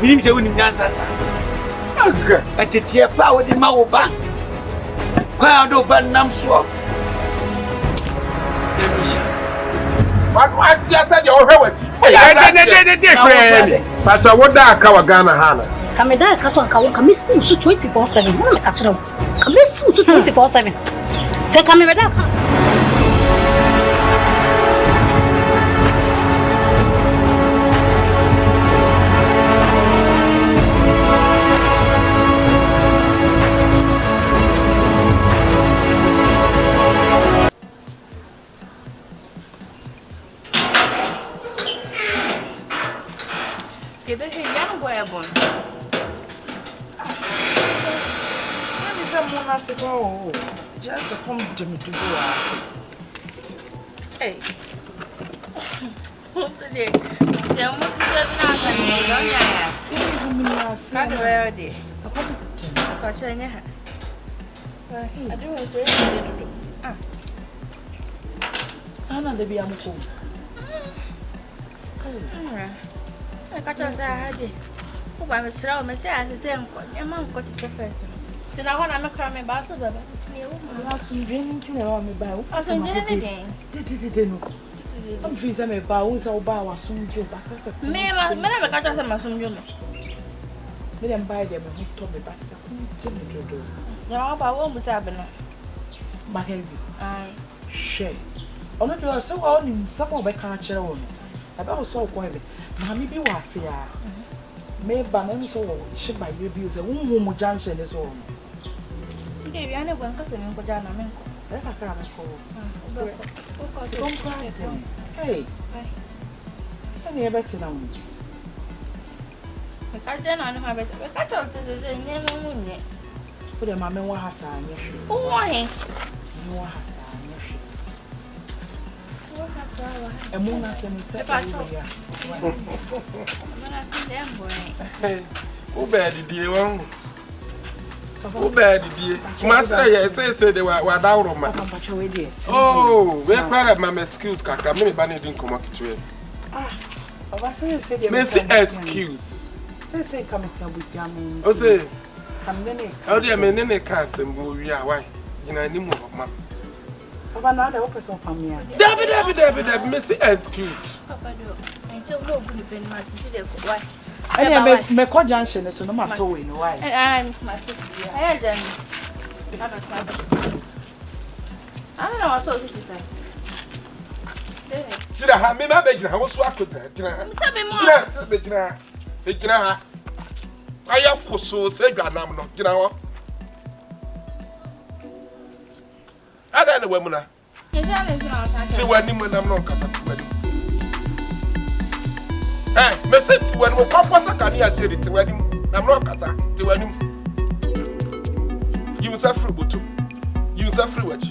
Minim se woni nyansa sa. Aga, atetie pa wo de ma wo ba. Kwa do ba nam so. Demisha. What siasa de ohwe wati. De friend. Pacha wo da aka wa Ghana hana. Kameda aka so aka wo kamesi so 24/7. Mo me ka kire wo. Kamesi so 24/7. Se kameda aka. Oh, just a come to me to go. Hey, what's the day? The most is not a day. I do Sana de be amuko. I got us a hadi. Who by me throw me say as the same amount got the first. Then I want to make a bass of it. I was drinking to me by. I was drinking. I'm freezing my bows or bow or soon. Me, I never got us a mason. Let them buy them and told me back. No, I won't have enough. Mackenzie, share. Oh, not you are so old in some of my country. About so quiet. Mammy be was here. May banana so ship by your views. A woman junction is all. I never went to the Jana. I can't call. Hey, I never better now. I don't know how better. I told you never win yet. Put a mamma was a why? You are a moon as a Who bad did you? Who bad did Master, say they were down on my. Oh, we're proud of my excuse, Kaka. Maybe Banny didn't come up to it. Mercy excuse. Say, come with Yamu. Oh, say, how do you mean any cast and we are why? You know, any more, ma'am. Another person from me. David, Mercy excuse. Papa, and so no good in my city. Why? I make a junction, so no matter why. And my I don't know what to say. See, I have me, my baby. I was walking there. I am so said, I'm not, you know. I don't know women. See, when I'm not coming. Eh, message when we papa can hear say it when I'm not kasa to when you suffer butu you suffer what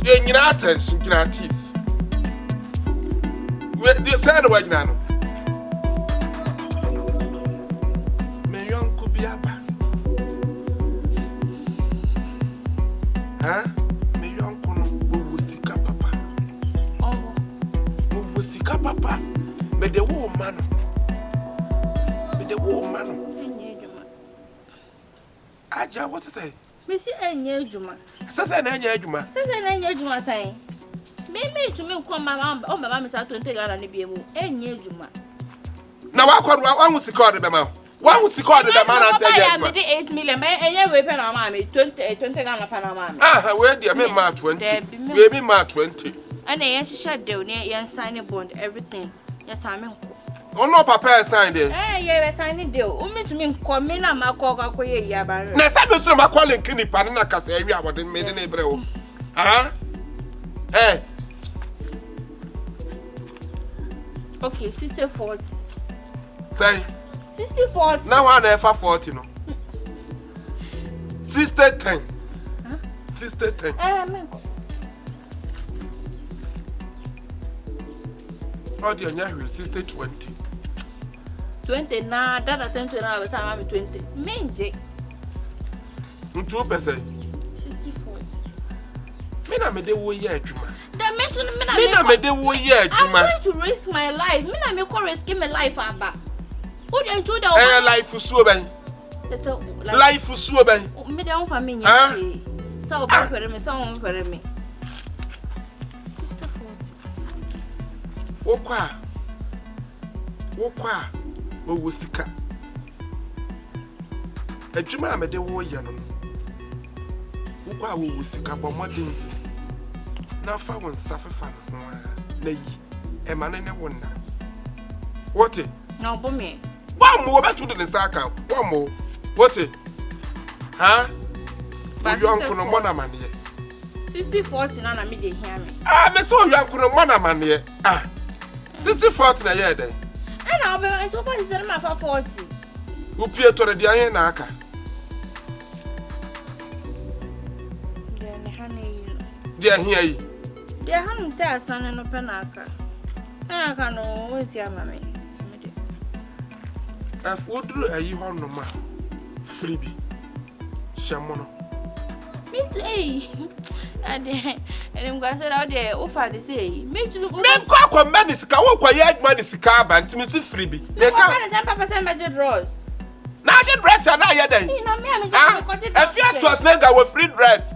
you need attention to teeth we the side way now me yon could be aba huh me yon kono wo sikapa papa wo sikapa papa me the woman Aja, what to say? Missy Enya Juma. Sasa Enya Juma. Sasa Enya Juma saying. Maybe to me come my mom, oh, my mom is out to take out an Ibimu. Enya Juma. Now, one was the card of the man. One was the card of the man. I am 8 million, and you will pay our mammy 20 Ghana Panama. Ah, where do you mean March 20? Maybe March 20. And I shut down near sign a bond, everything. Yes, I'm in. Oh, no, Papa signed it. Eh, yeah, signing deal. Only to me, come in and my call. Now, some are calling Kinny Panacas area, what they made in April. Ah, eh. Okay, 64. Say 64. Now I never 40 no. Sister 10. Huh? Sister 10. Oh, dear, sister 20. 20 na dada 20 na besa mama 20 menje 2%. 60/40 Me na me de wo ye adwuma. that means Me na me de wo ye I'm adwuma. going to risk my life. Me na me ko risk my life aba. Who dey do that? Life suo ben. So Life suo ben. Me dey on for me nyɛ. So oba pere me, so on pere me. 60/40. Wokwa. Wo sika. Adwuma me de wo ye no. Wokwa wo sika bo modin. Na fa won safefa no na yi. E ma ne wonna. What? No bo me. One more better than the saka. One more. What it? Huh? But you uncle no money man here. 60/40 na me dey hear me. Me so you uncle no money man here. 60/40 na here then. And I'll be so far is my 40. Who pay to the here na aka? They hear you. They haven't say asan no penaka. Aka no we see amame. If we do a year on no ma, freebie, shamono. Me too, and I'm going to say out there, offer the say, me too. Me kwa man is kawo kwa yet man is sikapa and me see freebie. Me kwa papa say magic rose. Now get dress and now then. Me no me am just if you was nigga with free dress.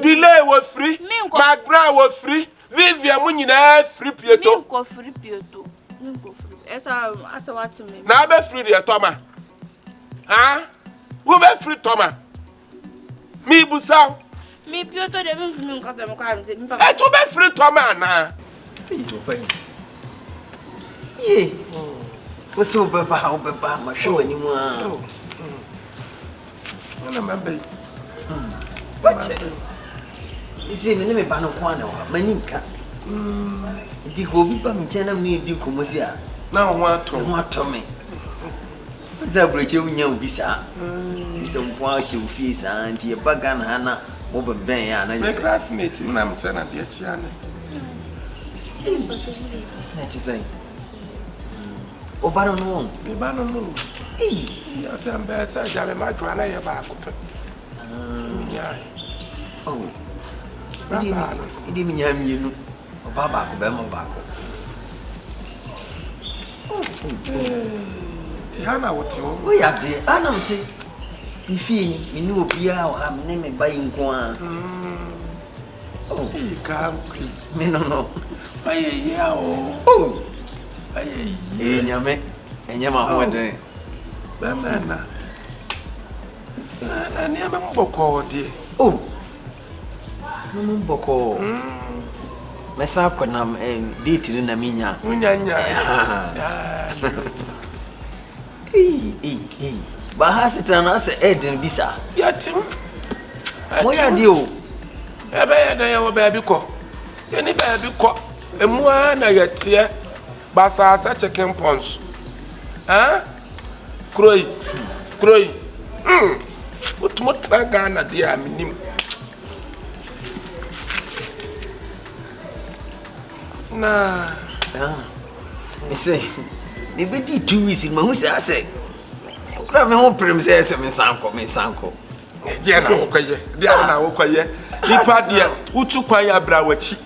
Delay was free. Background was free. Vivian Munina free Pt.2. Me go free Pt.2. Me go free. Asa what to me. Now be free the Toma. Huh? Who be free Toma? Me busa. Me Pt.2 de me nka dem kwa me papa. E to be free Toma na. Ye. What's over how be ba ma show anymore. Na member. What? You see me me ba no kwa na wa maninka. Di hobi ba mi chena mi di komosia. Na ho ato. Ho ato me. Za breche unya ubisa. Iso mpo a she ofie sa anti e baga na na mo be ben ya na. My classmate na me chena de chia na. Na ti sai. O ba no no. Me ba no no. Ya se ambe sa ja me ma dwa na ye ba ko pe. Ya. Oh. Idi mi nya mienu. O ba ba ko be mo ba ko. Ti hana wote wo. O ya de anamte. Mi fi ni ni obia o ha me me ba yinko a. Oh, e ka kwi. Me no. Aye ya o. Oh. Aye. Nyame. Enyama ho de. Ba mana. Ani aba mboko de. Oh. No mboko. Mesa konam date ni na minya. Unyanya. Ba hasita na se Eden bisa. Yatim. Mo ya di o. Ebe ya na ya wo ba bi ko. Eni ba bi ko. Emu na yatie. Ba sa chicken pons. Kroi. Utmo traga na dia minim. Na. Me say, me be di 2 weeks in ma say. Kura me ho prem say me sanko. Je na wo kwaye. Dia na wo kwaye. Nipa dia utu kwan ya bra wachi.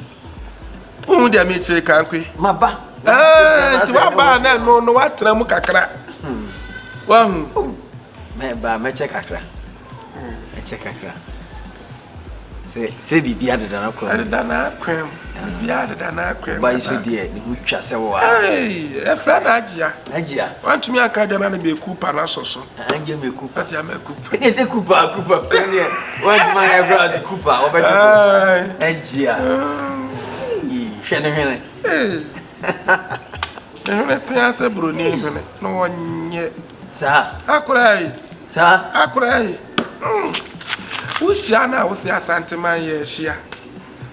Hu dia me chire kan kwe. Maba. Ti wa ba na no wa tra mu kakra. Wa hu. Me ba me check kakra. Se bibia de dana kro. Dana kwem. Bibia de dana kwem. Ba iso de ni hu twa se wo. E fra na Hajia. Hajia. Want me aka de na be kupa na soso. Anje me kupa. Hajia me kupa. Ne se kupa. Premier. Want my eyebrows kupa. Obeto. Hajia. Hwene. Ehune tia se broni hune. No wonye. Sa. Akurai. Ushia na wosi asante man ye hia.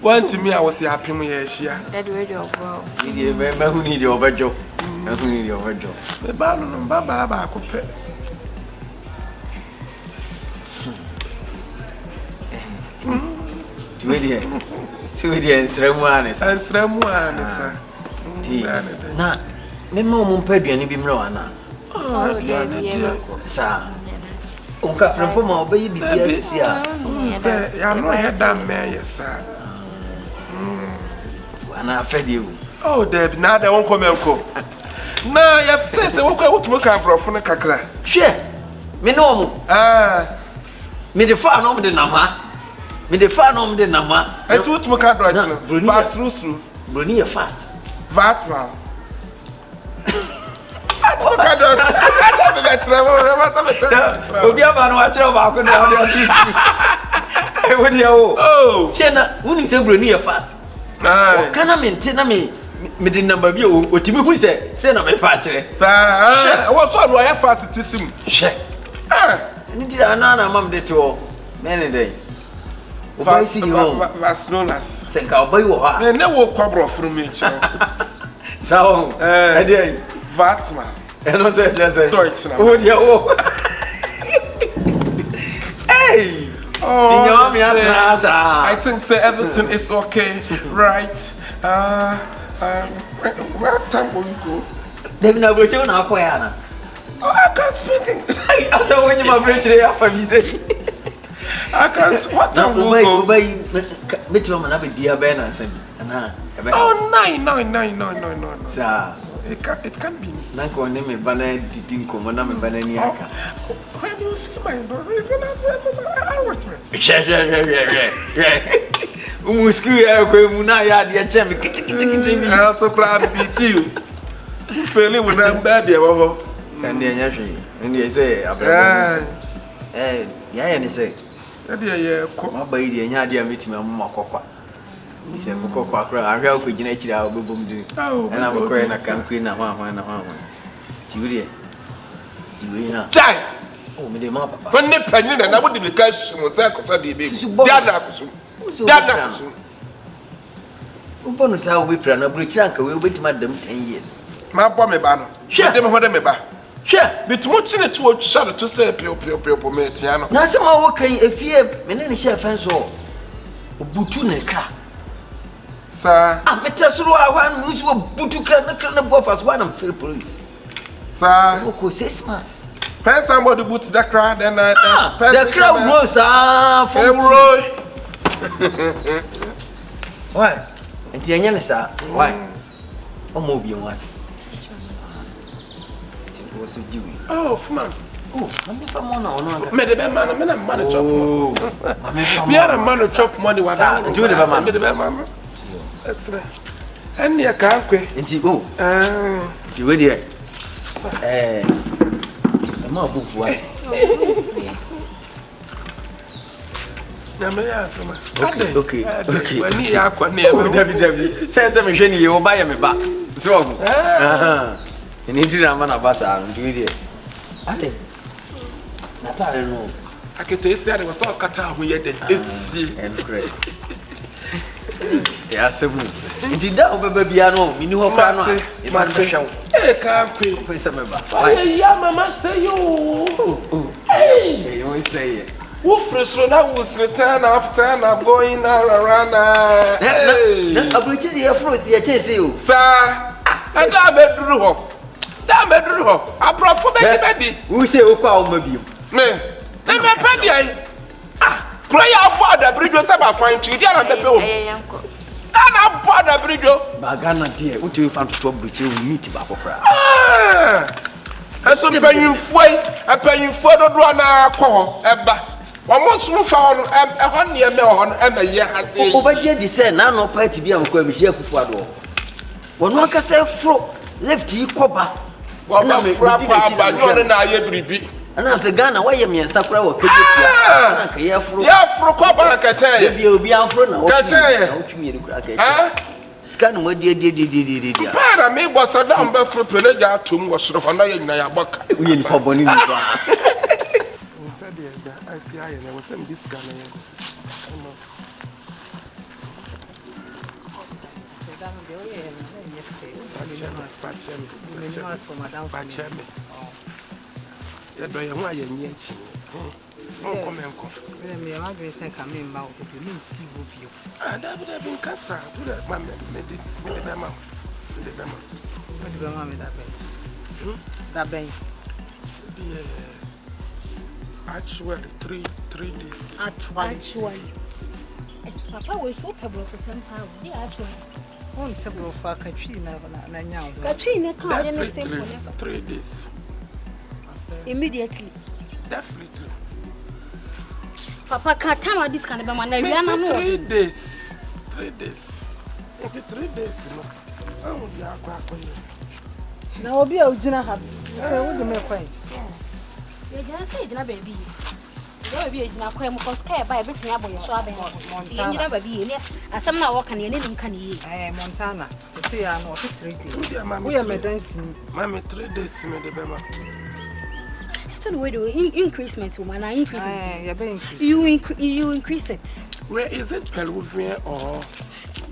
Want me a wosi apem ye hia. That way you go. Idi e me hu ni de obejo. Me ba no baba ba akopɛ. Tiwe die nsramu anesa. Nsramu anesa. Na Memo mumpedua bi mra wana. Sa. Onka frempo ma obeyi bibia sisi a. Say ya no head that man yes sir. Wana afedi o. Oh Dad, na da won come enko. Na ya say won ko wutumo kan brofo ne kakra. Hwe. Me no mu. Me de fa no me de nama. Me de fa no me de nama. E tu wutumo kan do achino. Fast through. Bruni ya fast. Vat man. Okay, Obi abanu wa kire ba ko na o de ati. E wo dia o. Oh. Shena, woni se broni ya fast. O kana na me de number bi o otimi hu se na me pa kire. Sa, wo so do ya fast tisim. She. Ni ti na mam de to. Me ne dey. O ba si yo. Vasnonas. Senka o boy wo ha. Ne wo kwabro from me chi. Sa o. E dey. Vatsman. And no say Deutsch now. Oh dear. Hey. Oh. I think say everything is okay, right? What time will you go? They've never been able to na. Oh, I can't speak. I saw when you my bridge today after me say. I can't. What time will you go? Meet you man, be dear Ben and said, oh, no. Sir. It can't be. Nanko name bana didn't come on me bana ni aka. When you see my daughter, Umusku ya ko mu na ya de che me kitikiti mi. I also cry beat you. Failing when I'm bad there wo. And dey nya hwe. Ndi say abra. Ya ni say. Ya dey ko. Ma ba yi dey nya de ametimi amma kokwa. He said, "Coco, I hear we can actually our boom do." And I'm going to come clean up one. Julia, Chai. Oh, me, Papa. When they pregnant, and I would be cash was that for the baby. Upon us, how we plan a bridge anchor will wait madam 10 years. My bomb banner. Share them what I'm about. Share, but what's in it to shadow to say, Pio, Metiano. now somehow walking a fear, and any share fence or Butune car. Sir, I met us through one who's a Butu go as one of Phil police. Sir, Oko 6 months. Pay somebody boots the crowd and the crowd grows from Roy. Why? And Tiana, sir, why? Oh, Mobian was. It was a Jew. Oh, man. Oh, I'm from one or no. Made a man, a man, chop. We are a man who chop money. What I do the man. That's right. And you can't quit. And you go. You ready? I'm not book for us. Okay. When you are W. Says I'm machine you will buy me back. So, you need to run a bus and do it. I think. Not I don't know. I can tell you, I was all cut out with it's great. Yes, indeed, that will be a no, you know, if I'm the show. Can't quit. Yeah, Mamma say you. Hey, you will say it. Who first run out was return after I'm going around. I'm preaching your fruit, the chase you. Sir, and I'm a drew. Damn a drew. I brought for baby. Who say, oh, call me? Me, I'm a penny. Cry out for the bridge was about fine to get on the bill. And I'm for the bridge. Bagana, dear, what do you find to stop between meet Babo? And so paying for the run a call. One more soon found a 1 year on and a year. Over here, they say, now no party be on Quebec for door. One one can say, fro, left you copper. Well, I'm a frap, but you're an eye. And I said, Ghana, why you mean Sakura or Kajia? Yeah, for copper, I can tell you. You'll be our friend. Scan what dear. Para me was a number for Pleasure to was on a book. We for Bonnie. I see, I was in this gun. You don't know why you're near. Oh, come and come. Me, I'm going to come in about the mean see you. And I would have been Cassa, to that mamma, medicine, with the mamma. What do you want me that bay? Actually, three days. Actually. Papa was so pebble for some time. Yeah, actually. One table for Katrina and now. Katrina can't anything. 3 days. Immediately. Definitely. Papa can't tell this kind of man. 3 days. 3 days. 3 days, you know. I will be a crack on you. Now, I'll be a dinner happy. What do you make? You just say, baby. There will be a dinner quail because care by a bit of your shopping. Montana, baby, and some now walk on the name can ye. I am Montana. See, I'm not 3 days. We are dancing. Mammy, 3 days, Medebema. Still, we do increasement, woman. I increase it. You increase it. Where is it, Peruvian or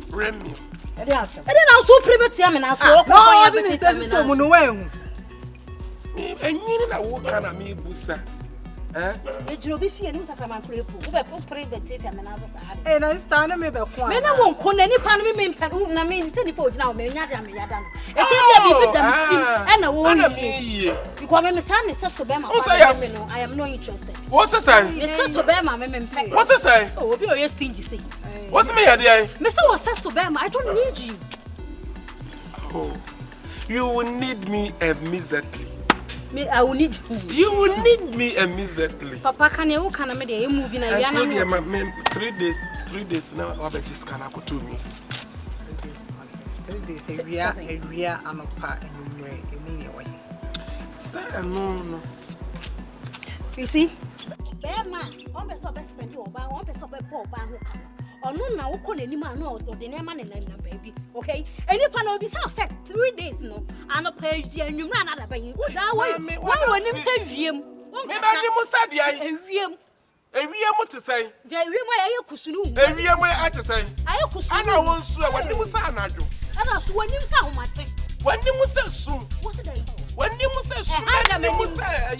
Remy? And then also private time and also. No, I didn't say someone away. And you know what kind of me, Bussa? It will be fear news of my cripple. Who are post private time and others. And I stand a member. Men won't call any pan women, I mean, send the now, Mayadam. It's and a woman. You call me Sam, Mr. Sobama. I am not interested. What's the sign? Mr. Sobama, what's the sign? Oh, be your stingy thing. What's my idea? Mr. was Sobama, I don't need you. Oh, you will need me immediately. Me, I will need you. You will need me immediately. Papa, can you make a movie? I told you, my 3 days now. I'll be just gonna go to me. 3 days, a real, I'm a part in your way. No. You see, bear man, one person best spend your bar, one person poor bar who come. Or no, now, call any man or the name and baby. Okay, any pan will be so set 3 days, no, and a page, and you run out of baby. Why when him say him? A real to say, the real way I could a real way I to say, I could I won't swear what you must not do. And I swear you saw much. When you must say soon, What's the day? when you must say soon,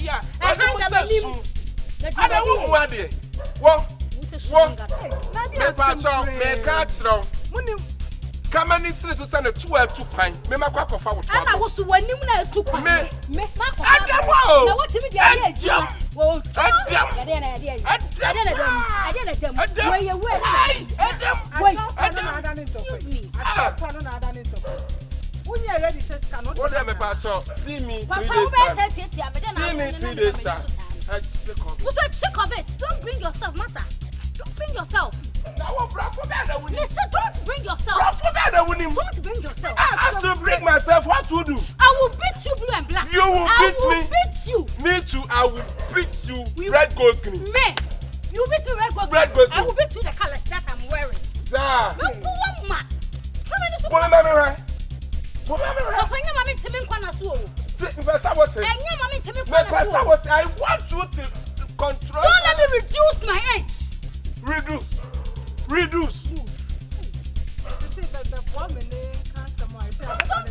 yeah, I don't want it. Well, come on, it's to send a 2 pine. Remember, crack of our I was to when you took me. What to me? I see me. Check of it. Don't bring yourself, master. Don't bring yourself. Mister, don't bring yourself. Don't bring yourself. I have to bring myself. What to do? I will beat you blue and black. You will beat me. I will beat you. Me too. I will beat you. Red gold green. Me. You beat me red gold green. Red gold green. I will beat you the colors that I'm wearing. Sir. Look for one man. I want you to control. Don't let me reduce my age. Reduce. Don't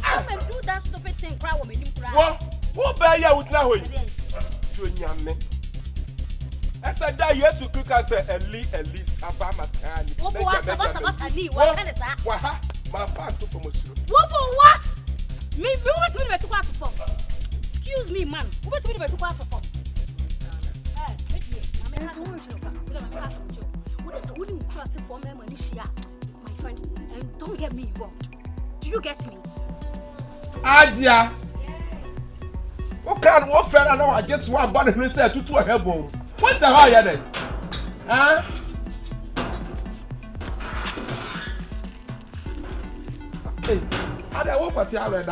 come and do that stupid thing. Cry with me. Who bear you with now? I said that you have to cook as a Elise Abamatani. What kind of that? My part to promote you. What? Me, you want me to go out for? Excuse me, man. Who want me to go out for? My friend, and don't get me involved. Do you get me? Hajia. What kind of friend I know? I just want body who said to a hell. What's the higher then? Huh? Hey, I don't want what you are ready.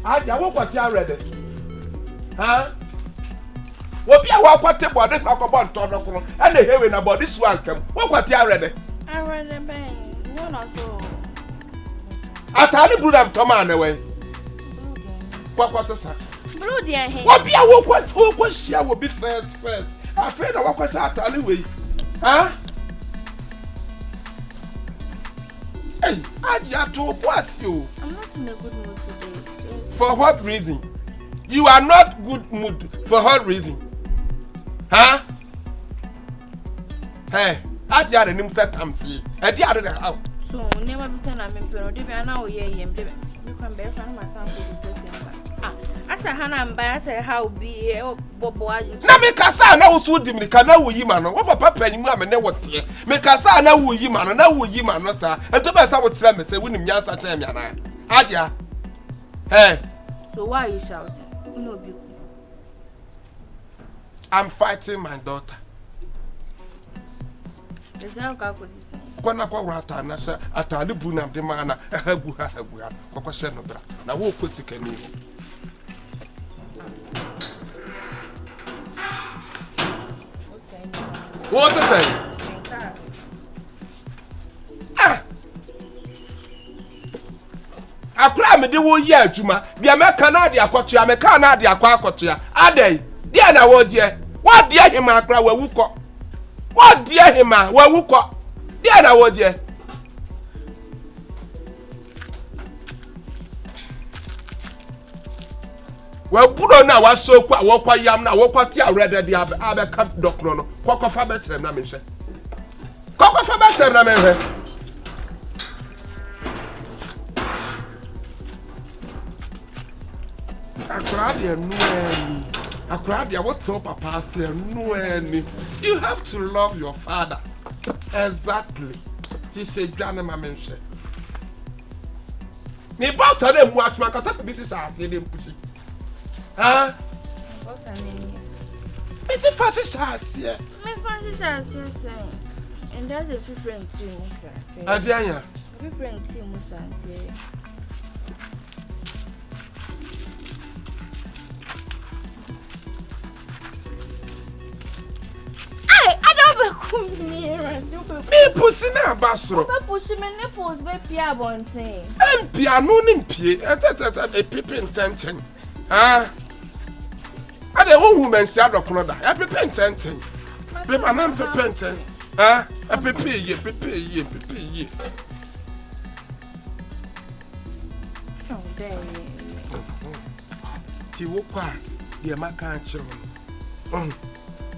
I want what you are ready. Huh? What be a walk what the body talk about Tonokon and the hearing about this one come. What you are ready? I read the bang. No, not so. I tell you, Bruder, come on away. What's that? Blue, dear, what be a walk what share will be first. I feel the walk was out anyway. Huh? Hey, I just to bless you. I'm not in a good mood today. For what reason? You are not good mood. For what reason? Huh? Hey, I just didn't set them see. I did how. So never be sent a member, they are now ye, you can bear from my son for I said, Hannah, and I say, how be a boy. Now make a son, I was with him, the canal with him, and what papa and mamma never tear. Make a son, I will you man, and I will you man, sir, and to my son would tell me, say, when him yes, I tell me, and I. Hajia. Hey. So why are you shouting? No, I'm fighting my daughter. Kwana kwa rata na sha atali buna de mana hagu kwa sheno bra na wo kosika ni what to say akura me de wo yi adwuma bia me kana de akoto ya me kana de akoto ya adai dia na wo die wa die hima akura wa wuko what dear him, where we call dear na what dear? Well, put on now, was so quite walk by yam now, walk what you read the other camp doctor. Cock of a better than I Cock of a better than I I cried, what's up, Papa? No, you have to love your father. Exactly. She said, ghanamoviestv. Me boss told them watch my cut. This is our same pussy. Huh? What's her name? It's a fast ass, yeah. My fast ass, yes, and there's a different team, sir. Adianya. Different team, sir. Me pussy na basro. Me pussy me nipples be pia bonten. Piano nim pie. A pepe intention. Ah. I the one woman say adokono da. A pepe intention. Pepe na pepe intention. Ah, a pepe ye. Oh, damn. Ti wo kwa de maka anchiro.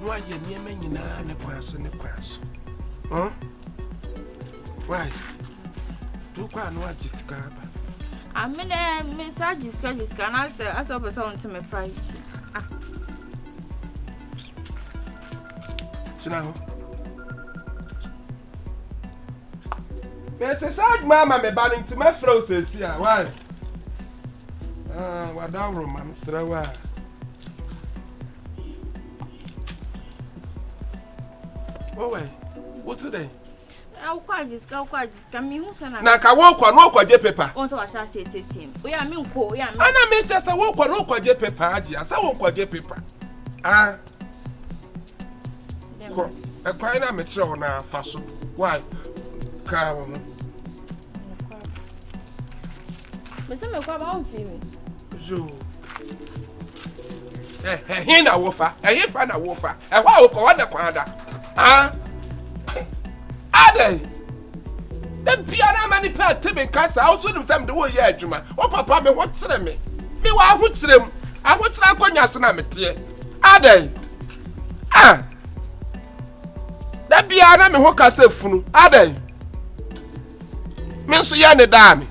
No I hear near me na ne kwaso. Huh? Why? Do kwa no sikapa. I mean, Miss Jiska, and I say, as a person to my price. Chinaho. There's a sad mamma me banning to my frozen here. Why? What down room, I'm throw. Oh, wait. What's today? I'll quite just me who's an Naka walk on walk with paper. Also, I shall say to him. We are mean, poor, and I mean, just a walk with paper, Hajia. So walk with paper. Ah, a fine amateur now, fashion. Why? Come. But some of our see me. So, he na wofa, he find a wofa, and wow for what the father. Ah, Ade. Them piano many pet Timmy cats out to them the way yeah, Juma. Oh, papa, me what's them me? Me what's them? I want to go Yasanamity. Ade. Ah, that piano me hook us a fool. Ade. Miss Yanni Dami.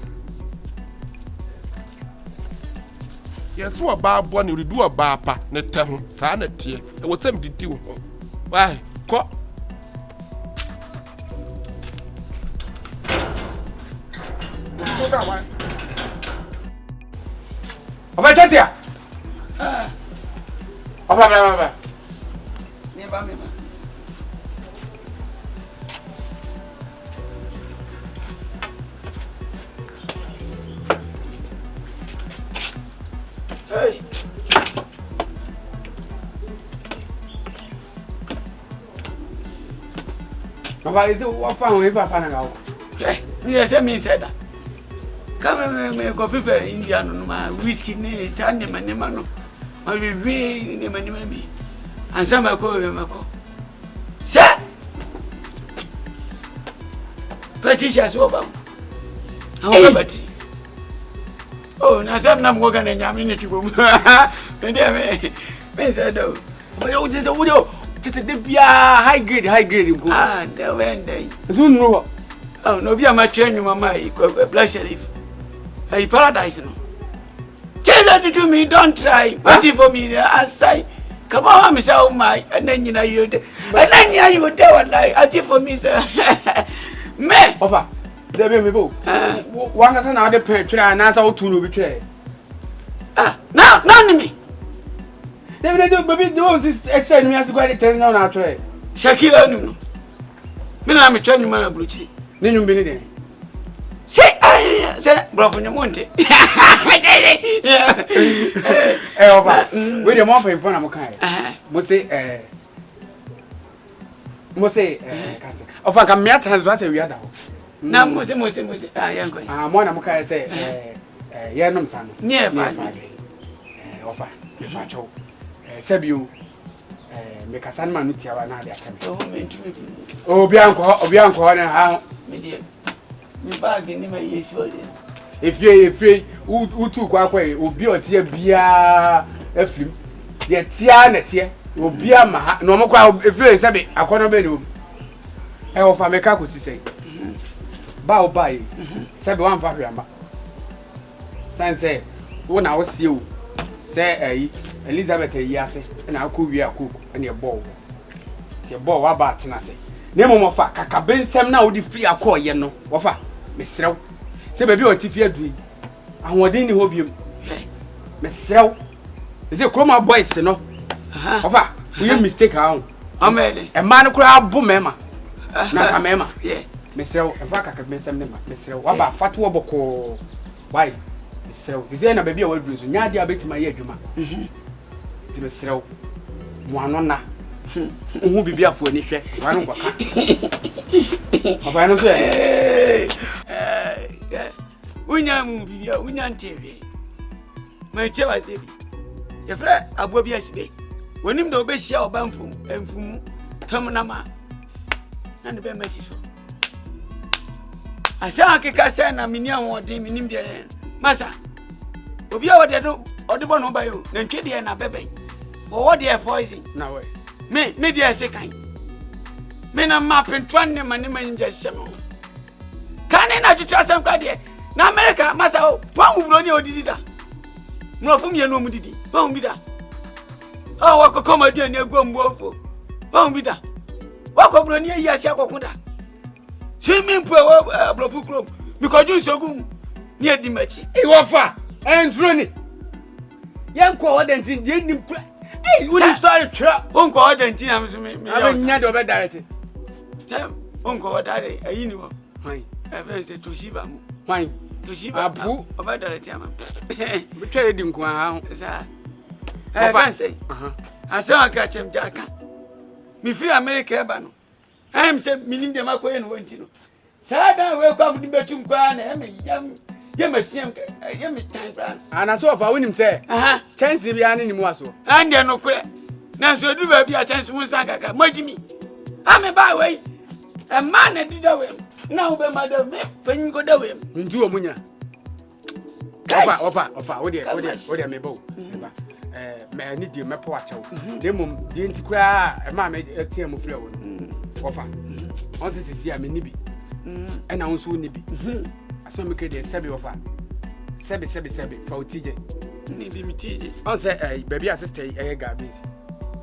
Yes, what bad bonny will do a bapa, net town, sanity. It was empty too. Why? Cock. Apa dia? Apa? Memang. Hey. Papa, is it what found with Papa now? Yes, I mean, said that. Come go people India no ma whiskey ne sane manema no ma bebre ne manema bi ansa mako sir Patricia so ba awon battery oh na sam na mo ga na nyame ne tibom me dey me say do but you just would you tete bia high grade go ah the when dey you know Oh, no, be a match in your mamma, bless you. A paradise. No. Tell that to me, don't try. Wait for me, I say. Come on, Miss my, and then you know you and then you would tell what I did for me, sir. Me, Offer. There may be both. One has another picture and answer all to betray. Ah, now, none of me. They do, baby, those is exchange me as quite a chance on our tray. Shakira, no. Then I'm a Chinese man of Brucey. Then you been in. Say, I said, Brother Monte. With the more in front of Mokai. Must say, of a met has was a reader. Now, Mose, I am going. One of Mokai say, Yanum son, near my offer, Macho, Sebu, make a son man with you another. Oh, Bianco, and how, me bargain in my years. if you're afraid, who took away, will be a dear beer, a film. The Tiana, will be a no more crowd if you're a sabby, a corner bedroom. I offer make up, say. Bow by, said one for your San say, when I was you, say Elizabeth, yes, and I could be a cook and your ball. Your ball about Tenassi. Name of a cabin, some now the free a call, you know, offer, Miss Row. Say, baby, what if you're doing? I want any hope you, Miss Row. Is it chroma boys, you know? Offer, you mistake how? I'm a man crowd, boom, mamma. Not a mamma, yeah. Miss Row, if I could miss them, Miss Row, what about Fatwa Boko? Why? Miss Row, is there a baby will do? Nadia bit my ear, Juma. Miss Row, one on that. Who be a for niche? I don't know. I don't say. Winyan TV. My child, baby. If I will be a speak, when him no be shall bamfum and fum, Tomanama, and the message. I say, I can't send a minion or dim in India. Massa, will be over there or the one by you, then Kitty and a baby. Or what dear poison? No way. Me dear second. Men are mapping 20 money just some. Can I not trust some credit? Now, America, Massa, one who blow you did that. No, from your no did. Won't be that. Oh, what could come at you and your gum woeful? Won't be that. What could blow near Yasakunda? Swimming poor Blofu Club because you so good near the match. You offer and running. Young coordinates in the Indian. Hey, you start trap. Uncle Ardentin, I'm not over directed. Tell Uncle Daddy, a union. Why? I've said to Shiva. Why? To Shiva, poo about the time. Betray him, sir. I can't say. I saw a catch him, Jack. Me free America, Bano. I am said, meaning the Macquay and Wentino. Sada, welcome to the bedroom, Gran, and and I saw if I win him say, chance to be an animal. And there no credit. Now, so do be a chance to Musaka, Majimi. I'm a byway. A man that did away. Now, the mother, when you go away. Into a munya. What do you bow? May I need you, my poor child. Demum didn't cry a man made a team of flower. Offer. Also, see, I'm a nibby. And I also nibby. I saw me get a Sabi offer. Sabi for TJ. Maybe me TJ. I'll say, baby, I stay a garbage.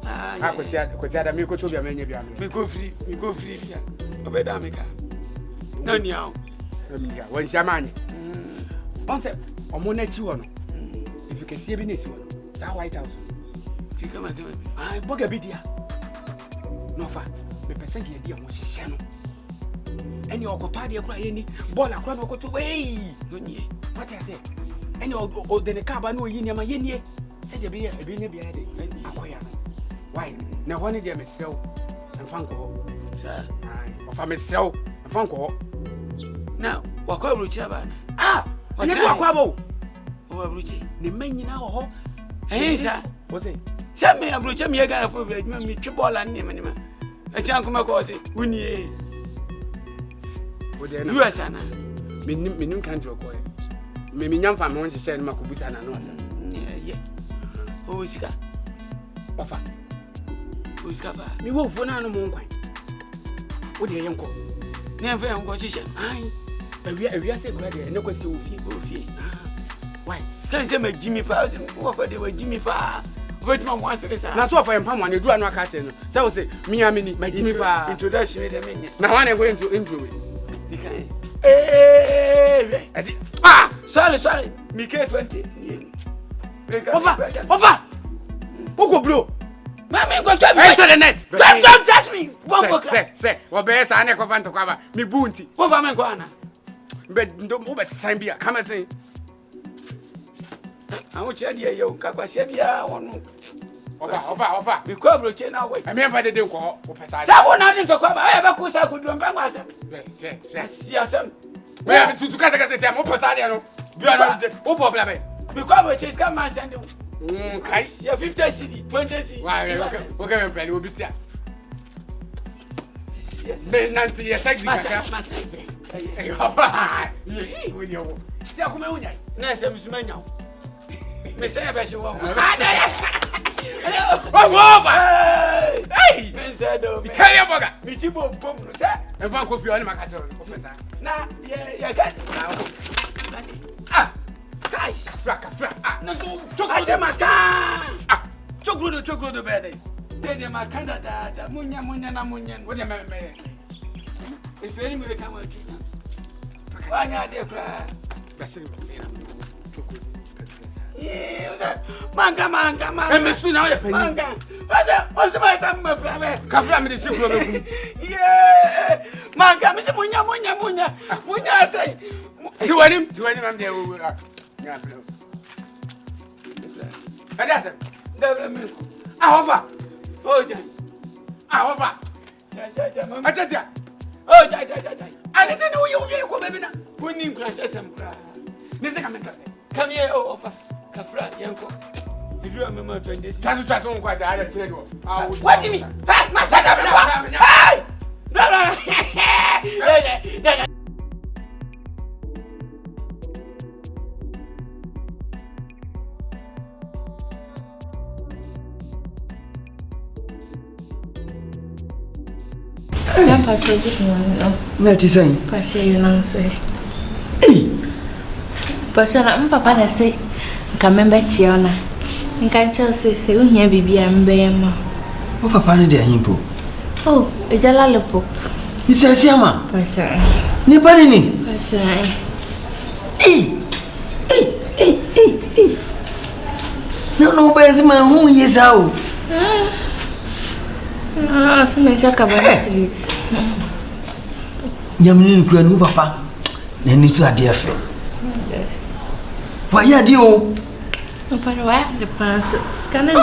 I could say, because I had a milk to be a many of them. We go free, here. Obedamica. No, now. When Shamani. I'll say, I'm on net you on. If you can see a business one, that White House. If you come again, I bug a bit here. No far. The person here, dear, was a channel. And you go party crying, ball a crown go to way. What I say? And you then a cab no yin my yin. Said you be a behind it. Why? Now one of them is so and Funko. Sir, of a myself and Funko. Now, what call Ruchaban? Ah, what is your quabble? Oh, Ruchi, the man you know. Hey, sir, what's it? Send me a Rucha me again for me triple and name anymore. I can't come across it. Winnie. You are Sana. Minum can't go. Maybe young family wants to send Makubusa and yeah. Who is that? Offer. Who is Kappa? Me will for no more. What do you call? Never am going to say, I say, no question will feel. Why? Can you say my Jimmy Pass? What they were Jimmy Pass? Wait, my once this. That's what I am. When you do a no catching, so say, me, I mean, my Jimmy Pass introduction with a minute. Now I'm going to intro it. Sorry. Me care 20. Over. Who blow? Mammy, go to the net. Don't touch me. Say, what bears I never want to cover me bounty. Over my guana. But don't move at Sambia. Come and say, I will tell you, Capacia, one. Over. We cover now. I remember the day call. Someone not to cover. I have a course I could do myself. Yes, we have to cut a time. You are not the problem. Because we just come and send you. 50 CD, 20 CD. Why, okay, we'll be there. Yes, Ben Nancy, yes, exactly. With you. Nice, I'm Smania. Miss Abbas, you want. Hey, tell your mother. Me too, boom, sir. And one could be on my catcher. Now, yeah, ah. Guys, no, I say my car. Chocolate, bed. Then my Canada, Munya, what am I? It's very much come with you. Why not, dear cry? Manga. And soon I pay manga. What's my son, my friend? Come the secret. Yeah, Manga, Miss Munya, I say. To him, I'm there. And that's it. However, Oh, I didn't know you were going to put in crashes and cry. Come here, offer. Capra, Yanko. Did you remember 20 days? That's quite the other children. What do you mean? My son, hey! No. I'm patrolling. What is saying? Patrolling, Nancy. But I'm papa, say, come and bet you on. And can't you say, you hear baby, I'm Bayama. Oh, papa, dear Himpo. Oh, a jalalopo. He says, Yama. Nobody. No, bears man who is out. So many jackass. Yamin Granu, papa. Then it's a dear friend. Yes. Why, are you? Papa, the pants scanning.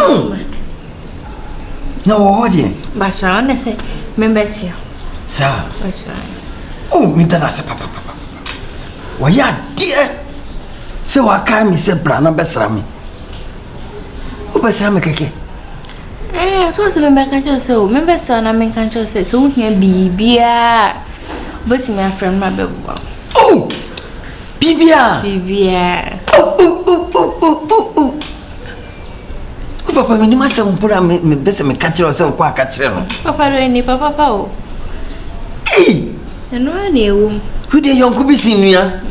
No, what dear? But I want to say, remember you. Sir. Oh, me done as a papa. Why, dear? So I can't miss a brana besrami. Who besrami cake? So what's the member can't so? Remember, son, I mean, can't you say so? Here be beer. But my friend, my baby. Oh, Bibia. Oh. Papa, me must have put a best me catch yourself quite catch them. Papa, any papa. Hey, and no new. Who did young Kubi senior?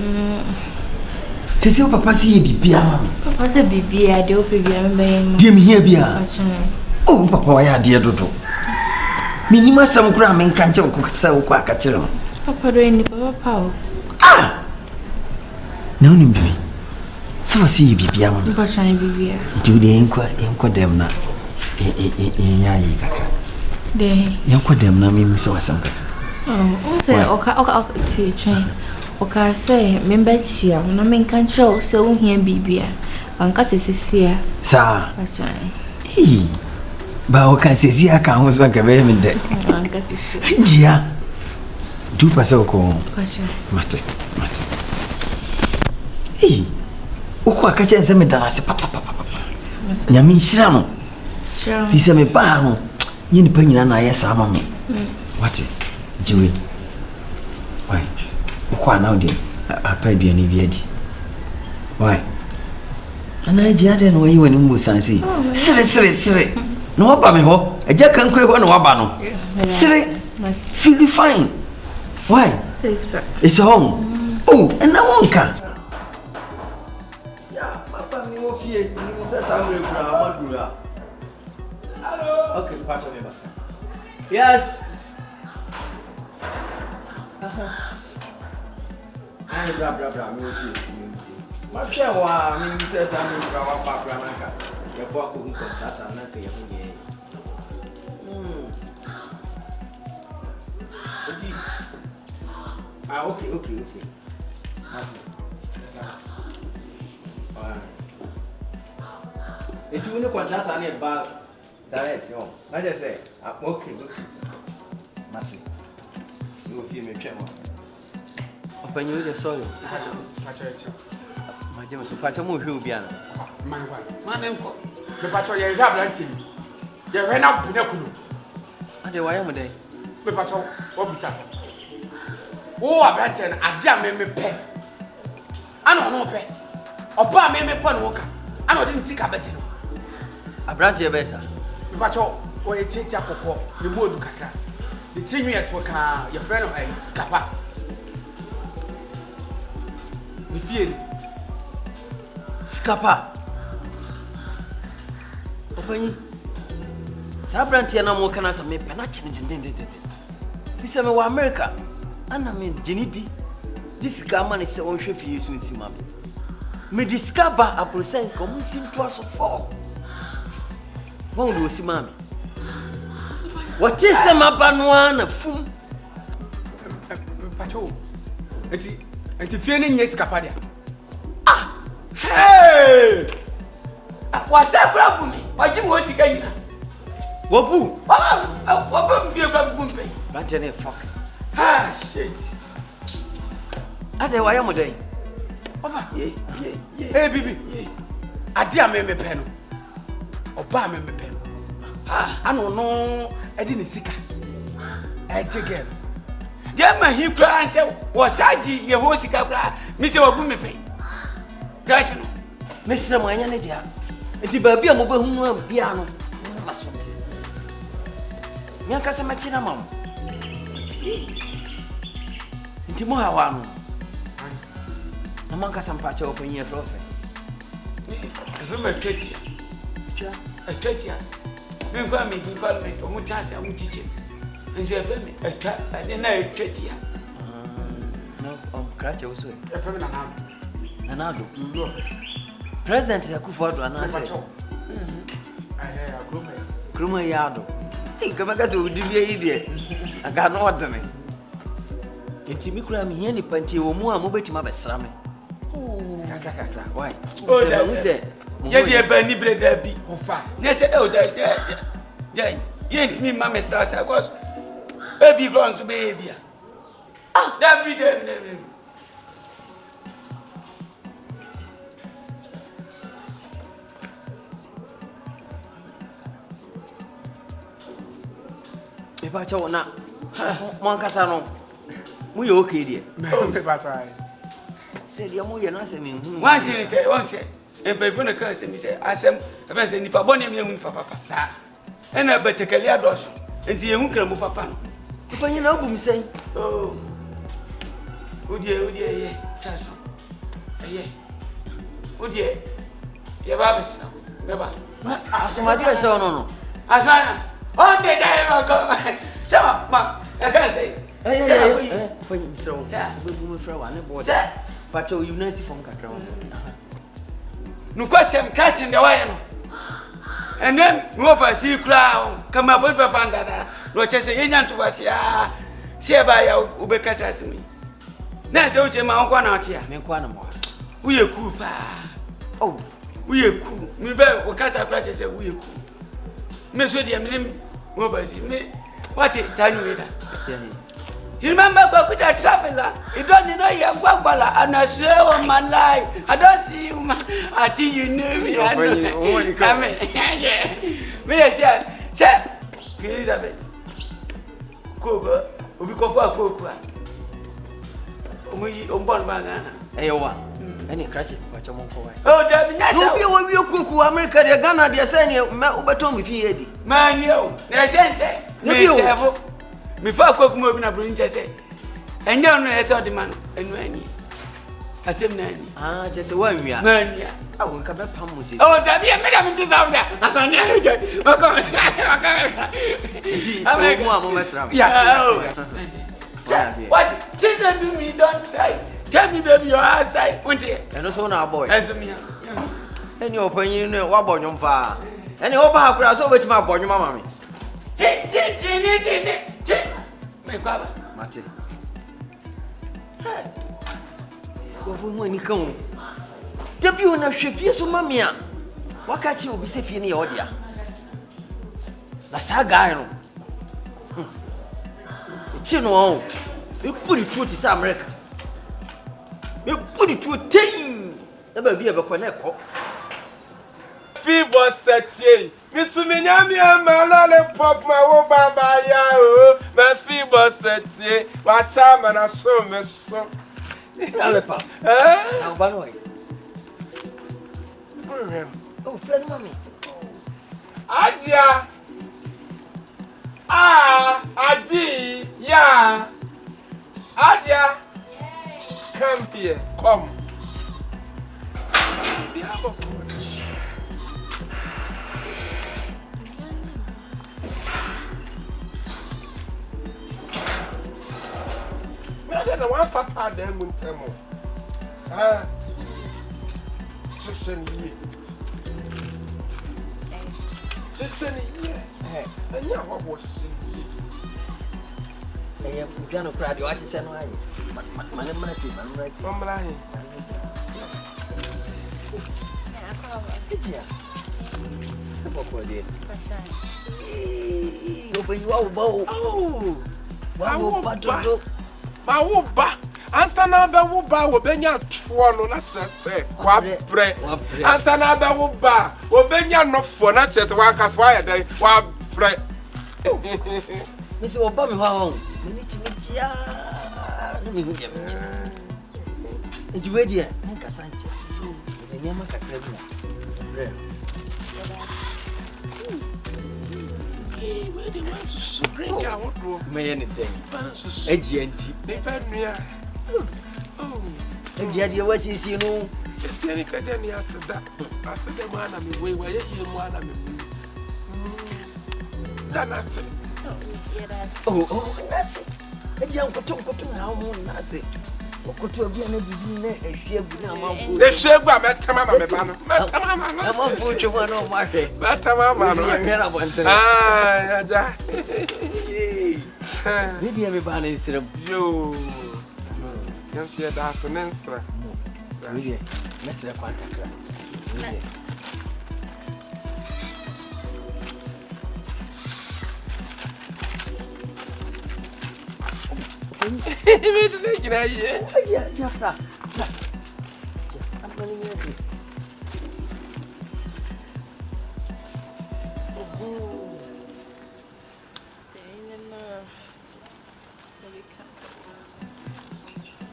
Says your papa see Bibia, mammy. Papa said, Bibia, the open beer, dear me here, Bia. Oh, papa, I dear Dodo. Me must some gram and can't you cook so quite catch them. Papa, any papa. Ah, no, baby. So I see Bibia, mammy. But I be do the inquire them now. They inquire them now, me so some. Oh, say, okay, train. Okay, say, remember here, when I mean control, so here be and cut is here. Sir, but okay, says I can't was like a very minute. Gia, do Pasoko. Mate. Hey, Oka catch and send me down as a papa. Yami Sram. He said me bam. You need penny and I yes, I'm me. What? Joey. Why? Oka now, dear. I paid you any viadi. Why? And I didn't know you when you was and say, Siri. No, about me, a jack and quick one, Wabano. Siri, feel fine. Why? Say sir. It's home. Oh, and I won't come. Yeah, my family will fear. You said I'm going to hello. Okay, patch me back. Yes. I blah. Me will see. My share wa me says I'm going to our papa America. Yeboah who contract Narkie Yeboah. Okay. It will not contract any bag direct. I just say, okay. Matthew, you will feel me tremor. Open you the soil. My James, Patamu will be an man. The patrol, you have renting. You ran up to the Kulu. And the Wyoming day. The patrol, what be Sasa? Oh, I rented a damn me pay. I don't know pay. Or buy me pon walker. I don't see Cabetin. A branch of better. The patrol, or you take up a call, the wood kaka. The team you at work, your friend of a sikapa. The field. Sikapa. Open Sabranti na mo kana sa me penache ndindindindi. Bisa me wa America. Ana me jenidi. This gama ne se onhwe fie so nsi ma me. Me discover a percent come sim to us for. Won do si ma me. What is se mabanoa na fum. Pacho. Enti fie ne nye sikapa dia. Ah. Hey! Wasakura bumi. Waji mo sika nyina. Wobu. Wobu mfie bra bumpe. Branti na fuck. Ah shit. Ade wa yamo den. Over. Yeah. Hey bibi. Ade a me pe no. Oba me pe no. Ano no edi ne sika. Girl. Dia ma hi kra anse wasaji ye ho sika kra. Mi se wobu me pe. Gachi no. Me sira mo anya ne dia. Enti ba bia mo ba hunu am bia no. Masonte. Mi anka se machina mam. Enti mo hawa no. Na manka sampacha open here for say. Remember Ketia. Ketia. Me kwa mi bi parliament o mu chance am chiche. Nje efe me eka ade na Ketia. No, krache uso. Efe me Nanado. President Yakufo-Addo anase. Kruma yado. Kama kaze udibie ide. Aga no odene. Enti mi kura mi hia ni panti wo mu a mo betima besra me. Kakra. Why? Oh, that we say. Ye be ba ni breda bi. Ofa. Ne say oh that. Ye me mama sra cause baby bronze baby. Ah, that be there. Eba cha wona. Mo ankasa no. Mu ye okay die. Me patrai. Say dia mo ye na se me hu. One thing say, one say. En pe fo na kan say me say asem, e be say nipa boni me hu nipa papa sa. E na betekali adoso. Enti ye hu kra mu papa no. Nipa yin na obu mi sen. Oh. Odie ye. Chaso. Ye. Odie. Ye ba besna. Be ba. Asomadi e se ono no. Asana. On the day I go. Sama, ma. I can say. When so. We move from one board. But you na si from kakra. No question catching the way no. And then we over see crown. Come up with a fanda. No chese yenyan to was ya. See ba ya ubekasa asimi. Na se uche ma onko na atia. Me kwa na mo. We e cool pa. Oh, we e cool. Me be o kasa kra chese we e cool. Me so dia me over see me. What is anyway? You remember about that traveler? You don't know you're Gwagwala and I swear on my life. I don't see you until you know me. I mean, me say, Elizabeth. Kogo, we go for a cocoa. We on board banana. Hey, what? Any crash it, what you want for? Oh, that be you cook America, the Ghana, the Sanya, Ubeton with you, man, you, there's sense. Me say, before I cook more than a bring, I say, And you know, I saw the man and when I said, Nanny. Ah, just 1 year. Man, yeah. I won't come back. Pamus. Oh, that be a madam to sound there. I saw Nanny. What? Tell me, don't try. Tell me, baby, your outside. And also now, boy. Answer me. And your opinion, what about your pa? And you open up, so which my boy, your mammy. Make up, Martin. When you come, debut in a ship, yes, mamma. What catch you be safe in the audio? That's a guy. It's you know, you put it through to America. You put it through 10. Never be able to connect. Fever sexy. Miss Minyami, my lollipop, my old baba, my fever sexy. What time and I saw me so. Lollipop. How about it? Oh, friend, mommy. Hajia. Adi, yeah. Hajia. Come here, come. I don't know what papa them will tell me. And yeah, what was I am piano crowd, you actually said, my name is Mamma. Open you out, bow. Oh, my woba. Answer now, the woba will be your one, that's the say. What bread? Answer now, the woba will be your no for not just one cast wire day. What bread? Mr. Obama, home. We need to meet ya. Let me get me. And you wait here, Cassandra. The name of the Bring out may anything. AGNT. They found me. Oh, AGNT, what is you know? It's any Cadenia after that. After the man, I'm away where you want to be. Then I said, oh, that's it. A young cotton, how more that's it. What could be an education? The shape of that time, I'm on foot to one of my head. that time, I went to maybe everybody instead of you. Yes, she had asked an answer. really, Mr. Quantacra. Yeah, Jafra. I'm telling you.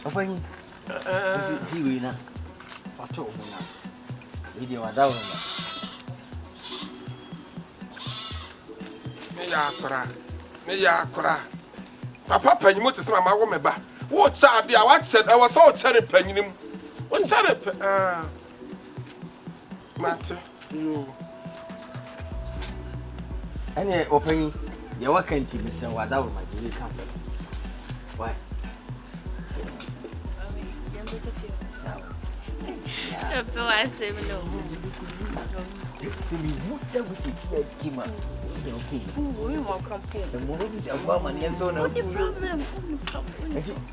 Open. Do we now? What all now? Video are down. Me ya kura. Papa panyi mo tese mama wo me ba. Wo cha dia what said I was all cherry panyinim. What cherry Mate. You. Any open. You work in TV, Mr. Wadaw, my dear company. Why? I say no. See me, what that was here, Tima. We won't compare. The moment is a woman, and don't know the problem.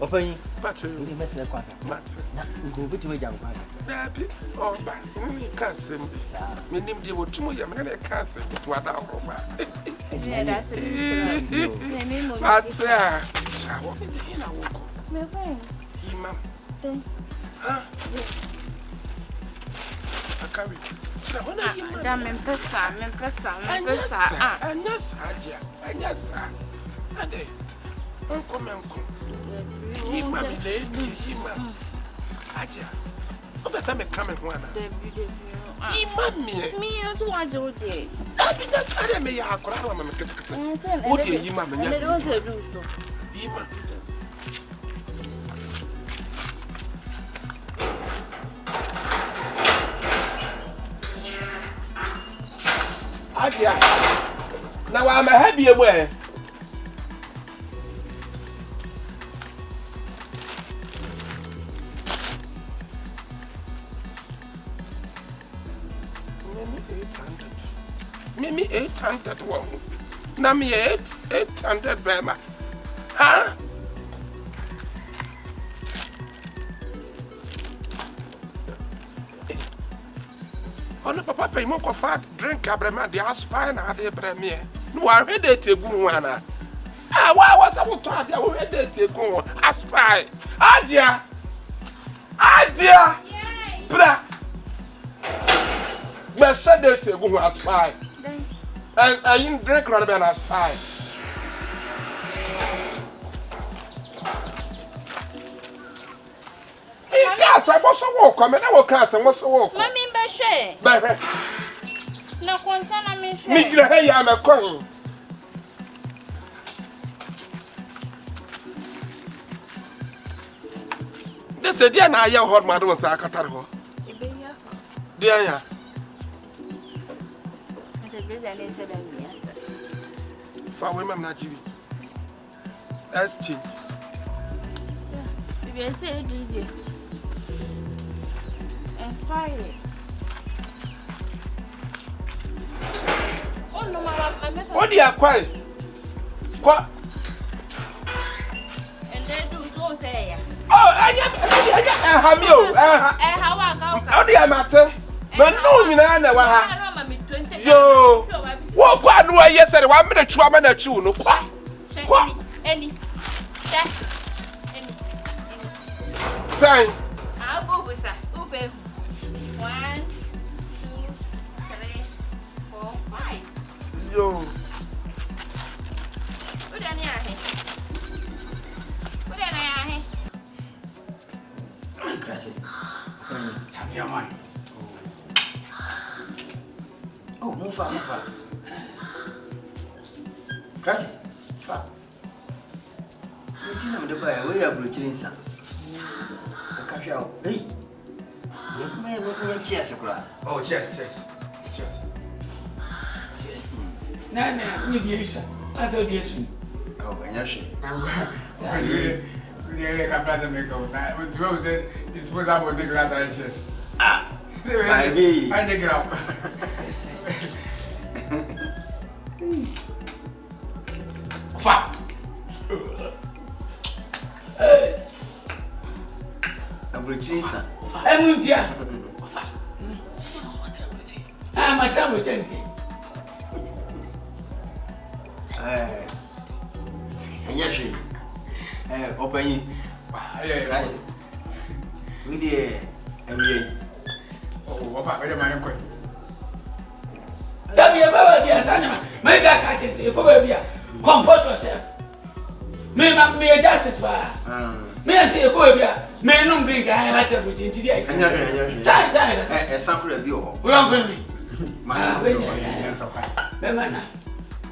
Open, But you mess in a quarter. Go to a young man. Baby, oh, but me can't send this. Me name you would to your man, I can't send it to a dog. Yeah, that's it. But, what is the inner walk? My friend. Imam. Huh? I carry. Damn, I'm pesa. And yes, Hajia. And yes, Ade. Uncle Manco. Imam, Imam. Hajia. What does that come and one? Imam, me as one do day. I did not tell me I could have a what do you, Imam? And it was a roof. Imam. Hajia. Now I'm a happy away. Mimi 800 one. Nami 800 Bema. Huh? On papa pay more for drink abrema the aspire na de premier. No I read it to go one. Ah, why was I to have you read it to go aspire? Hajia. Hajia. Bra. But said it to go aspire. And I didn't drink rather than aspire. Yes, I was a walk. I mean, I will cast and was a walk. Mammy, Beshe. But No concern, me. hey, I'm a coin. That's a dear. Now, your hot mother was a cataro. Dear, for women, not you. That's cheap. You say, DJ. Inspired. Oh, no, my What do you acquire? What? And then do so say. Oh, I have you. How do you matter? But no, you know, yo, what do I yesterday? 1 minute, 2 minutes, no, what? Any. Sign. I'll go with that. 1, 2, 3, 4, 5. Yo. What are you? What are you? Oh, move far. Crash. Far. You didn't know the boy. We are blue son. Hey. Cheers, Oh, cheers. Nana, you dear, sir. I thought yes. Oh, and yes, We can plaza make out. When 12 said, disposable the glass and chest. ah, baby. I take it up. Fuck. I'm blue son. I'm Muntia. I'm a travel gently. And yes, open crash. We did. Oh, what about the man? Tell me about the assignment. Make that catches you. Comport yourself. Me a justice bar. Me and say a coabia. May not bring I had to put into the idea. Sign, A sample review. we don't bring me. My Bemana.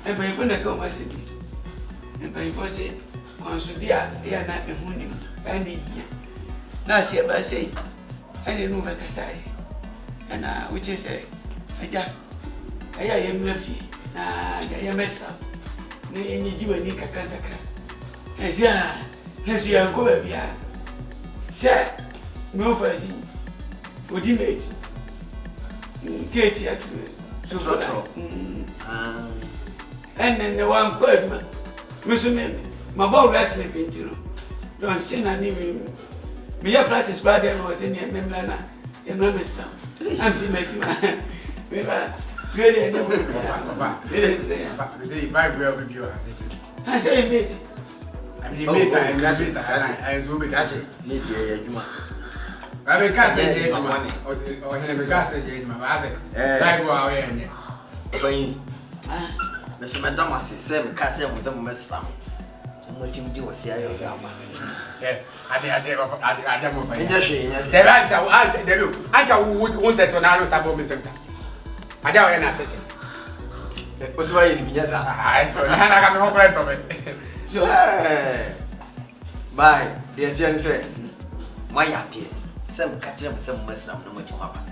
And by when I go, my city. And by for say, Consudia, they are not a moon. And now see about say, I didn't know what I say. And which is a I am nephew. I am mess up. Nay, you and Nika Kantaka. As ya, as you are going here. Sir, no person would you make Katie at so and then the one quaver, Mr. My ball wrestling pinto. Don't sing and even me a practice by them was in your membrana. Your mamma son. I'm seeing my son. Really, I never didn't say, Bible will be yours. I say, mate. I mean, mate, I will be touching. Meet you. I can't say money or he can't say my like go away. Mr. Madame, I say, Cassia was a mess. What you do was here. I won't set on our sabo center. I don't know. What's why you yes, I got no breath of it. So, bye, dear Jen said, my dear, some catch them some mess up no much happen.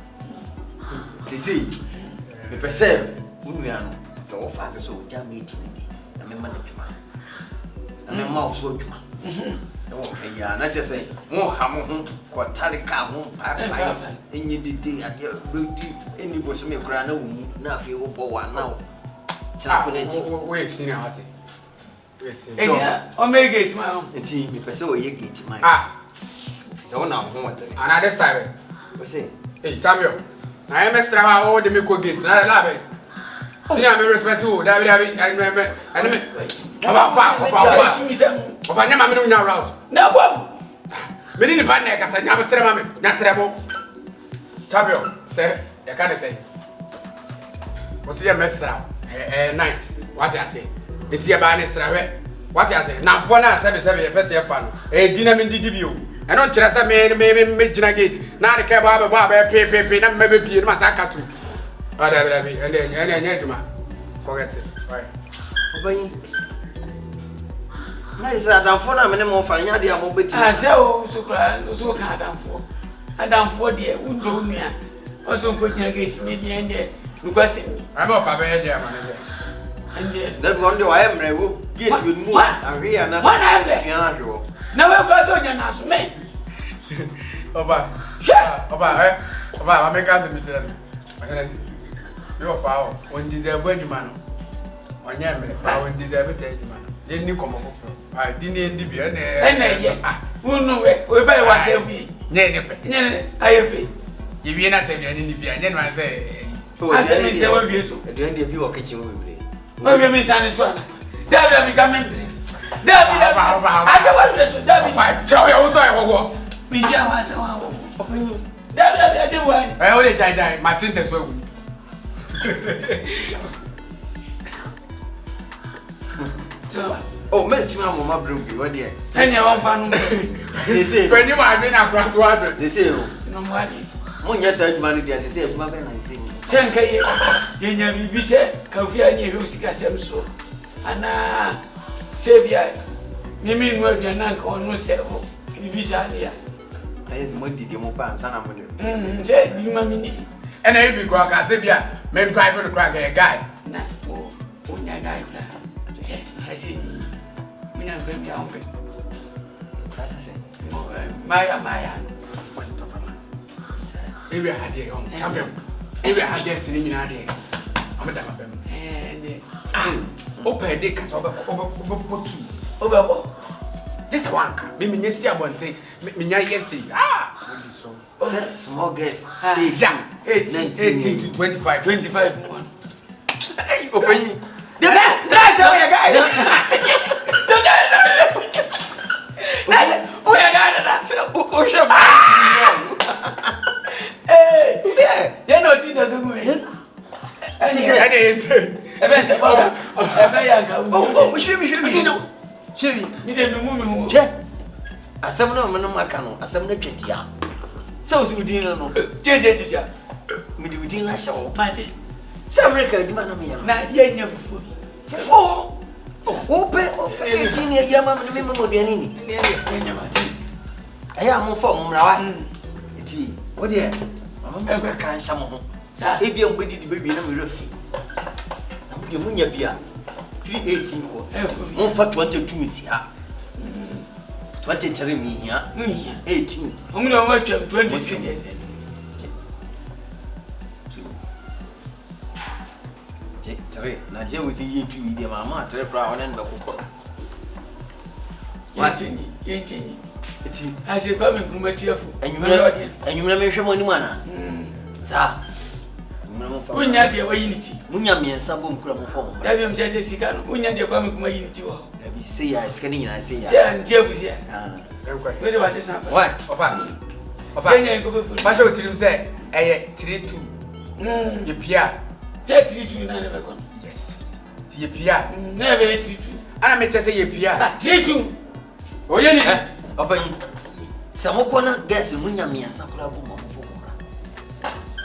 See, the percent, Unuano, so fast as so damn it. I mean, man, I mean, mouse would come. Oh, yeah, not just say, more hammer, what Talika won't pack in your day at your beauty, any was me grano, not feel for one now. We're seeing out. So, Omega it, my own. And see, you pursue a gate, my. So now, another time. What's it? Hey, champion. I am a strava all the milk gates. I love it. See, I'm a respect to David. I remember. I know. About route. No, we didn't find that I never tell me. Not trouble. Champion, sir, I can't say. What's your mess now? Nice. What I say? It's your banner. What I say? Now, for now, 77 percent fun. A dinner in the debut. I don't trust a man, maybe gate. Now the cab, pay, not maybe be a massacre too. And then, forget it. Right. Nice, I'm for a minimum for any idea. I so can't for. And I'm for the Undonia. Also, put your gate, maybe and there. Because I'm off a very manager. And that one do I am get with more. And we are not one. Now I've got on your house, man. Over, I make us a bit. You're foul. One deserve when you man. On Yam, I won't deserve a say, man. You knew come over. I didn't be an who know it. We better was every. Nay, I have it. If you're not saying anything, and I say, I said, at the end of your kitchen, we will. What do you mean, son? David, I'm coming. David, I don't want to David. Tell you also, I will. We jam us. David, I didn't want. I only die. My tinters will. Oh, man, you are my broom. What dear? And you won't find they say, when you are being across water, they say, no money. One yes, I money, they say, my man, I see. Sanka, you never be said, Kafia, you see, so. And Sabia, you mean what your uncle no servo, you be here. I just wanted your pants, and I'm going to say, the money. And I be crack, I said, yeah, men private to crack a guy. Nah, oh, when I guy, I see me. We are going to be that's the same. Maya. Maybe I had a young champion. Maybe I had a sitting in a day. I'm a damn them. And open a dick as over 2. Over This one, maybe you see one thing. Me, yes, so small guess. 18 to 25. 25. Hey, open. That's how you guys. They're not doing that. If you're with the baby, no refi. You munya bia 318 ko. Mon fa 22 is here. 23 me here. 18. I'm going to work 23 years. Na je we see you two dey mama three brown and bakoko. What you need? I say come and come cheerful. And you me hwe moni mana? Sa. Unya de wa unity. Munya me nsa bom kura mo form. Da bi am je sika no. Unya de kwa me kuma unity wo. Da bi say ya sika ni nyina say ya. Say cheerful say. Where do I say something? What? Opa. Kenya go be full. Pastor Tirim say eh 32. You pia. 32 na never come. Yes. You pia. Never 32. Ana me say you pia. 32. Oye ni. Opa yi. Samoko na guess munya me nsa kura bom mo form.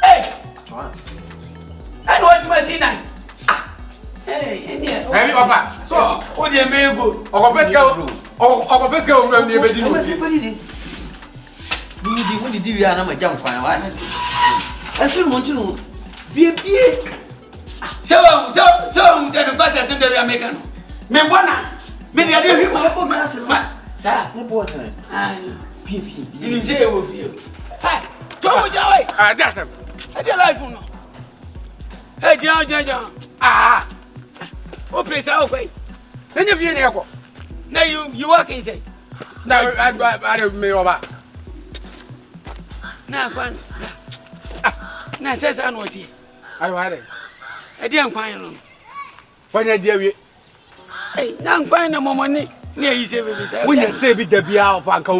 Hey. Once. I know what you see now. Hey, hey, Papa. So, what do you mean go? Okopesika owura ni ebedi. Ama se padi di. Ni di wi ana ma jam kwan wa na ti. I feel mo ntinu. Bie. So, then got us in the American. Me wanna. Maybe I didn't remember. Sir, no water. Pee. You say, with you. Hi, come away. That's him. I did like you. Hey, John. Ah. Oh, please, okay. Then if you never. Now you work inside. Now, I don't know about. Now, one. Now, says I know it. I don't have it. I didn't find them. When I dear, hey, now find no more money. Near you say, when you say the be out of Anka,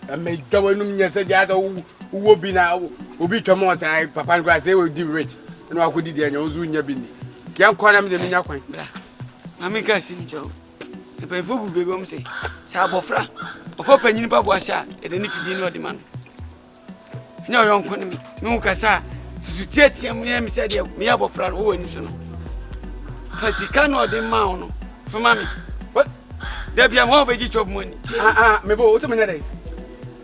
and make double numbers who will be now, will be Thomas and Papa Grass, they will do rich, and I could do the Ozunya Bindi. Young Conam the Minakwan. I make a sin job. If I fool be home say, Sabofra, of open in Babwasha, and then if you didn't know the man. No, young Conami, no Cassa, to take him, said, me about Fran Owen. Because he cannot demand for mammy. What? There be a more baby job money. Maybe what's a minute?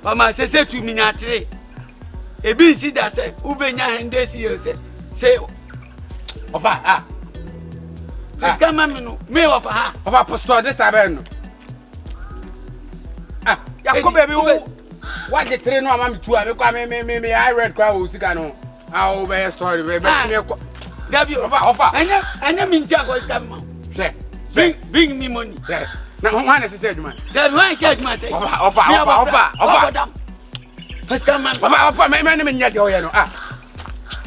Mama says to me not today. A busy that said, Ubenya and this year say, Opa, let's come, mammy, me of her. Of our postor this time. What the train of mammy to I read crowd, Sicano. I'll be a story. W offer. I never mean Jago is coming. Bring me money. Now, one is said, man. That's why I said myself. Offer. First come, offer my man in Yago.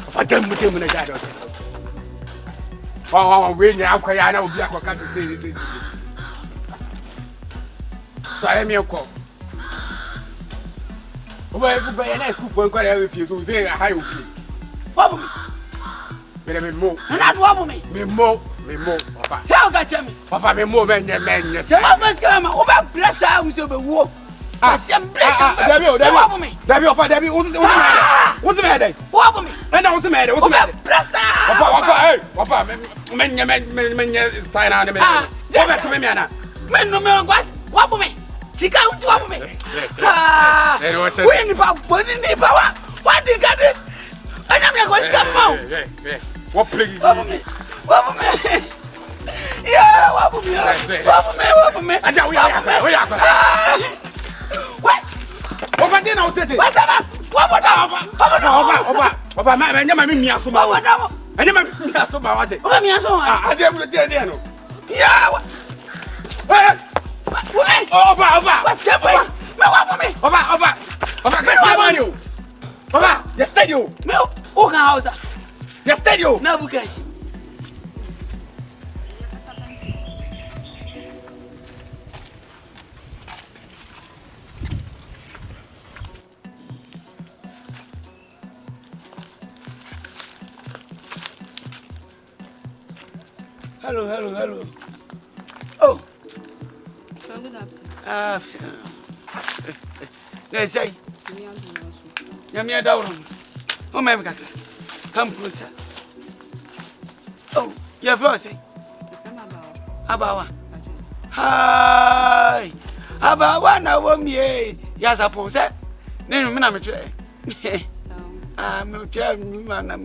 Offer them with him in the shadow. Oh, when you're quiet, I know Black can't say it. So I am your call. Well, by a nice for quite you to say a high fee. Me more. And that wobble me. Me more. Papa. Sao got me. Papa, me more man. Yes. Some of us come over. Bless house of a war. Some break. Wobble me. Debbie, what's the matter? Wobble me. And what's the matter? What's the matter? Bless Papa, men, is tied on the man. Go back to me, Anna. Men, no man, wobble me. She can't wobble me. When the power, what do you got it? And I'm not going to come out. What plague? Wobble me. Yeah, wobble me. I don't know. What? Over there now, Tete. What's up? Over my man, me so much. I never me so much. Over me so much. I didn't know. Yeah. What? Over. What's up? Wobble me. Over. Over. The stadium. No. Oka house. The stadium. Na bukashi. Hello. Oh. Good afternoon. Let's say. Yamia down. Oh, my God. Come closer. Oh, you're frozen. Abawa. Hi. Abawa, now, me. Yes, I pose it. Then, I'm a tray. I'm not telling you, I'm not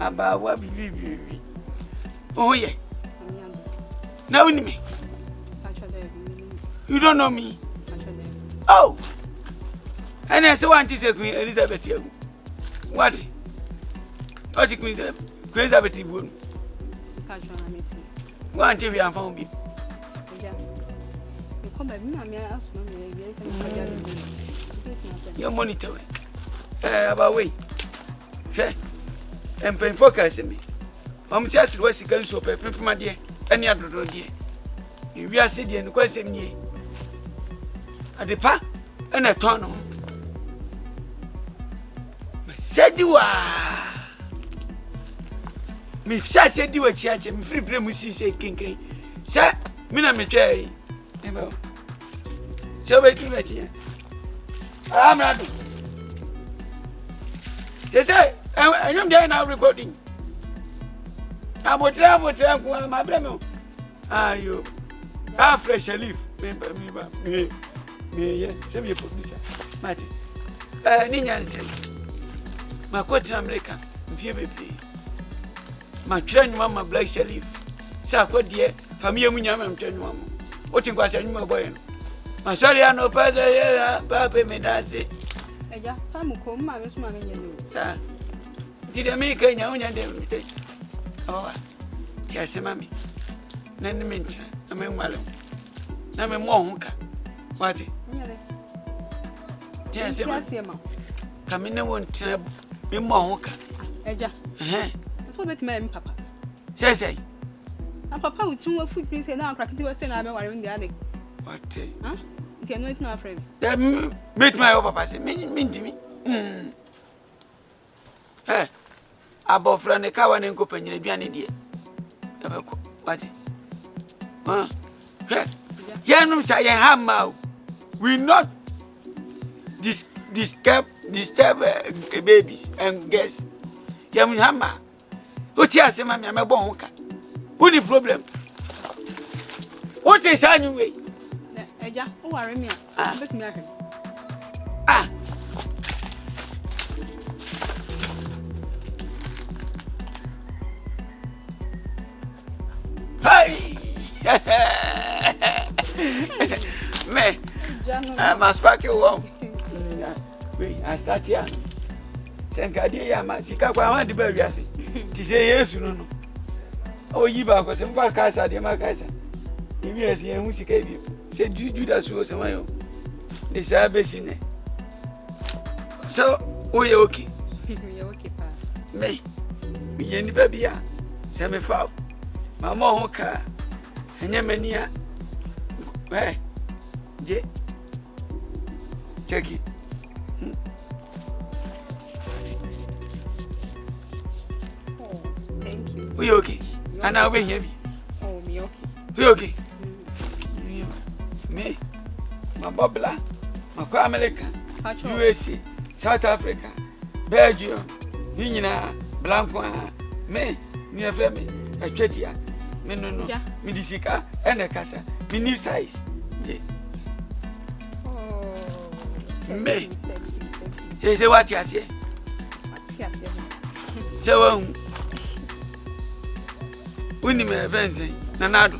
about what we. Oh, yeah. Now, me. You don't know me. Oh. And I so want to say Queen Elizabeth. What? What is Queen Elizabeth? Want to be a phone? Your monitor. About way. And pay focus me. Just was going to pay for my dear. Any other dear. We are sitting and question ye. At the park and a tunnel. Said you are. Me said you were church and free premusi say king. Sir, Mina me try. So wait you here. I'm not. They say, I am there now recording. I will travel my brother. Ah, you are fresh leaf. Me, yeah, send me a producer. Martin. Ninja said, my coach in America, if you be. Ma train mama black shelif. Sa ko die family mu nyama mtwa nyama. O tin kwasa nyama boy no. Ma sorry ano pesa ya papa me dance. Eja, famu ko ma me so ma me nyelo. Sa. Dide me kanya unya de mte. Oh. Ti ase mami. Na ni mentra, na me nwale. Na me mo honka. Wati. Nyele. Ti ase ma. Kami ne won tena me mo honka. Eja. So bet me papa. Say. Na papa utu wa food prince na akra kiti wa say na be ware ndi ade. What? Huh? Ti no it na afraid. Dem meet my papa say me ndimi. Abofra ne kawa ne nkopanyina aduane die. Ebeko. What? Yanum say yan hamma. We not disturb babies and guests. Yamun hamma. Uti asema me amebo honka. Who the problem? What is anyway? Eja, o ware me a. Bet me ahwe. Hey! Me. I must pack you home. Wait, I start here. Senkadi ya masika kwa wandi baby ase. Ti say Yesu no. O yiba ko se mfa kasa de makasa. Ibi ase en musika bi. Se Judas wo se mayo. De sa besine. So, o ye okay. You okay pa. Me. Mi ye ni baby ya. Se me fa. Mama ho ka. Enya mania. Je. Check it. Thank you. We okay? And now we here. Oh, me okay. We okay? Me, my Babla, my America, USA, South Africa, Belgium, Nina, Blanco, me, near Femi, a Chetia, me no, me disika, and a casa, me new size. Yes. Me, say what you say. So, Winnie me advancing, Nanado.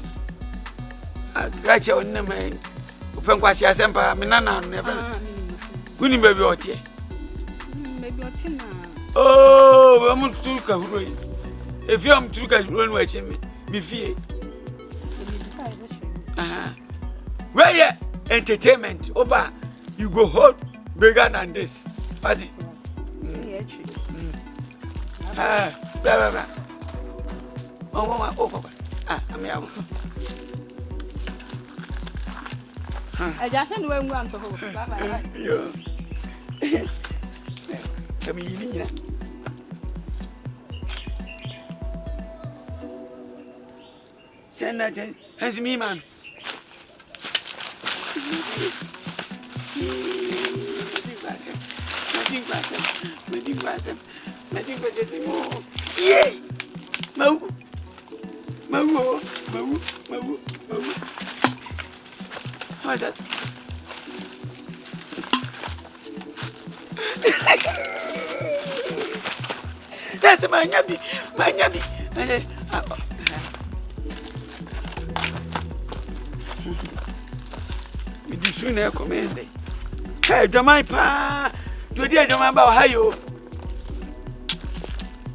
I got your name, open quasi asempa, Minana, never. Winnie baby out here. Maybe a tin. Oh, I'm to Kahuri. If you am to run watching me, be fear. Where ya entertainment, Oba, you go hold bigger than this. What's it? Blah, blah. Oh, I'm out. I just can't wait one to hold. Yeah. Come in. Send that in. Has me, man. Yay! Mau. What's that? That's my nyabi. You soon recommend it. Hey, do my pa. Do dear do my Ohio.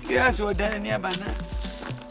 Yes, or Daniel Bana.